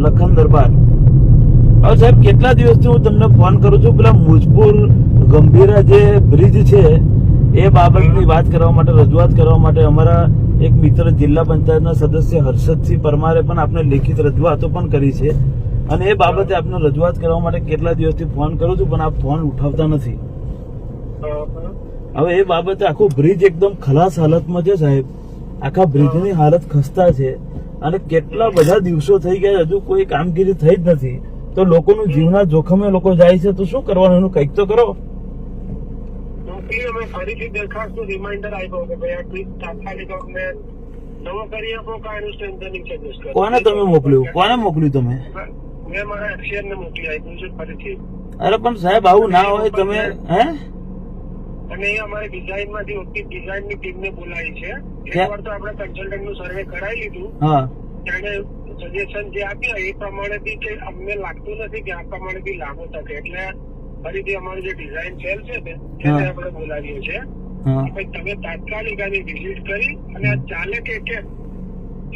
લખન દરબાર. હવે સાહેબ કેટલા દિવસથી હું તમને ફોન કરું છું, પેલા મુજપુર ગંભીરા જે બ્રિજ છે એ બાબતની વાત કરવા માટે, રજૂઆત કરવા માટે અમારા એક મિત્ર જિલ્લા પંચાયતના સદસ્ય હર્ષદસિંહ પરમારે પણ આપણે લેખિત રજૂઆતો પણ કરી છે, અને એ બાબતે આપને રજૂઆત કરવા માટે કેટલા દિવસથી ફોન કરું છું પણ આપ ફોન ઉઠાવતા નથી. હવે એ બાબતે આખું બ્રિજ એકદમ ખલાસ હાલતમાં છે સાહેબ, આખા બ્રિજની હાલત ખસ્તા છે, અને કેટલા બધા દિવસો થઈ ગયા હજુ કોઈ કામગીરી થઈ જ નથી. તો લોકોનું જીવના જોખમે લોકો જાય છે, તો શું કરવાનું, એનું કંઈક તો કરો. ફરીથી દરખાસ્તનું રિમાઇન્ડર આપ્યો કે ભાઈ આ ટ્વીટ તાત્કાલિક અમને નવો કરી આપો, કાંઈ સ્ટ્રેન્થનિંગ ચેન્જીસ કરો. કોને તમે મોકલ્યું, કોને મોકલ્યું તમે? મેં મારા એક્સિયરને મોકલી આપ્યું છે ફરીથી. અરે પણ સાહેબ આવું ના હોય, તમે હે અને એ અમારી ડિઝાઇનમાંથી ઓછી ડિઝાઇનની ટીમને બોલાવી છે. એકવાર તો આપણે કન્સલ્ટન્ટનું સર્વે કરાવી લીધું, હા, ત્યારે સજેશન જે આપ્યા એ પ્રમાણે બી કે અમને લાગતું નથી કે આ પ્રમાણે બી લાગુ શકે, એટલે ફરીથી અમારું જે ડિઝાઇન સેલ છે ને એને આપણે બોલાવ્યું છે. તમે તાત્કાલિક આની વિઝિટ કરી અને આ ચાલે કે કેમ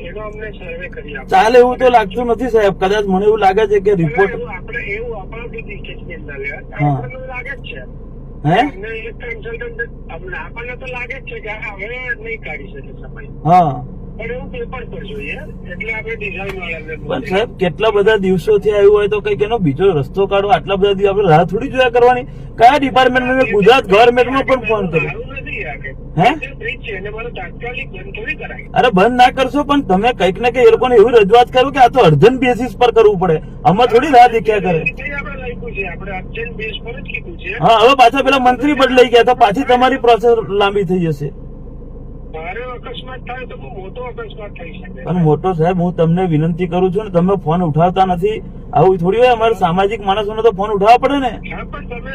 એનો અમને સર્વે કરી આપો. ચાલે એવું તો લાગતું નથી સાહેબ, કદાચ મને એવું લાગે છે કે રિપોર્ટ આપણે એવું આપણા બી સ્ટેટમેન્ટ ના લેવા, આપણને લાગે જ છે હે અમને એક કન્સલ્ટન્ટ આપણને તો લાગે જ છે કે હવે નહીં કાઢી શકે સમય, હા, પણ એવું પેપર પર જોઈએ એટલે આપણે ડિઝાઇન વાળાને પણ સાહેબ કેટલા બધા દિવસોથી આવ્યું હોય તો કઈક એનો બીજો રસ્તો કાઢો. આટલા બધા દિવસ આપણે રાહ થોડી જોયા કરવાની. કયા ડિપાર્ટમેન્ટ મેં ગુજરાત ગવર્મેન્ટમાં પણ ફોન કર્યો, હે બ્રિજ છે એને મારે તાત્કાલિક બંધ થોડી કરાય. અરે બંધ ના કરશો પણ તમે કઈક ને કઈક એ લોકોને એવી રજૂઆત કરો કે આ તો અર્જન્ટ બેસિસ પર કરવું પડે, આમાં થોડી રાહ દેખ્યા કરે. આપણે લખ્યું છે, આપણે અર્જન્ટ બેઝ પર જ કીધું છે. હા, હવે પાછા પેલા મંત્રી બદલાઈ ગયા તો પાછી તમારી પ્રોસેસ લાંબી થઈ જશે. ભારે અકસ્માત થાય તો બહુ મોટો અકસ્માત થઈ શકે. પણ મોટો સાહેબ હું તમને વિનંતી કરું છું ને, તમે ફોન ઉઠાવતા નથી. આવું થોડી હોય, અમારે સામાજિક માણસોને તો ફોન ઉઠાવવા પડે ને. હા, પણ તમે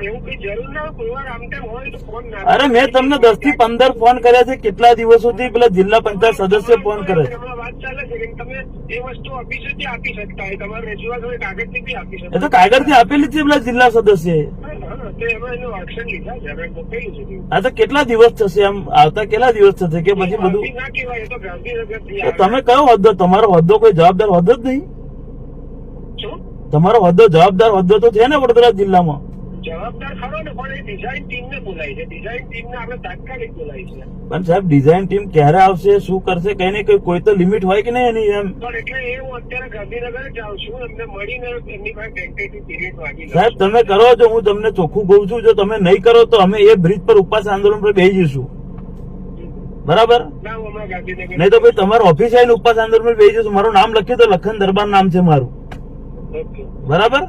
એવું કઈ જરૂર ના કોઈ વાર આમ તેમ હોય તો ફોન ના. અરે મેં તમને 10 થી 15 ફોન કર્યા છે, કેટલા દિવસોથી પેલા જિલ્લા પંચાયત સદસ્ય ફોન કરે છે. વાત ચાલે છે કે તમે એ વસ્તુ ઓફિસેથી આપી શકતા હોય, તમારે રજૂઆત હોય કાગળથી બી આપી એ શકો. તો કાગળથી આપેલી છે પેલા જિલ્લા સદસ્ય. એમાં એનું એક્શન લીધા છે, હવે મોકલેલું છે. આ તો કેટલા દિવસ થશે, આમ આવતા કેટલા દિવસ થશે કે પછી બધું? ના કહેવાય, એ તો ગાંધીનગરથી તો તમે કયો હોદ્દો, તમારો હોદ્દો કોઈ જવાબદાર હોદ્દો જ નહીં? શું તમારો હોદ્દો જવાબદાર હોદ્દો તો છે ને વડોદરા જિલ્લામાં? જવાબદાર ખરો ને, પણ એ ડિઝાઇન ટીમને બોલાવી છે. ડિઝાઇન ટીમને આપણે તાત્કાલિક બોલાવી છે. પણ સાહેબ ડિઝાઇન ટીમ ક્યારે આવશે, શું કરશે, કઈ ને કોઈ તો લિમિટ હોય કે નહીં એની? એમ પણ એટલે એ હું અત્યારે ગાંધીનગર જ આવું છું, એમને મળીને એમની પાસે ટેન્ટેટિવ પીરિયડ વાગી સાહેબ તમે કરો છો, હું તમને ચોખ્ખું કહું છું, જો તમે નહીં કરો તો અમે એ બ્રિજ પર ઉપવાસ આંદોલન પર બેસી જઈશું, બરાબર? ના, હું હમણાં ગાંધીનગર. નહીં તો ભાઈ તમારા ઓફિસ આવીને ઉપવાસ આંદોલન પર બેસી જઈશું. મારું નામ લખ્યું તો લખન દરબાર નામ છે મારું, ઓકે. બરાબર?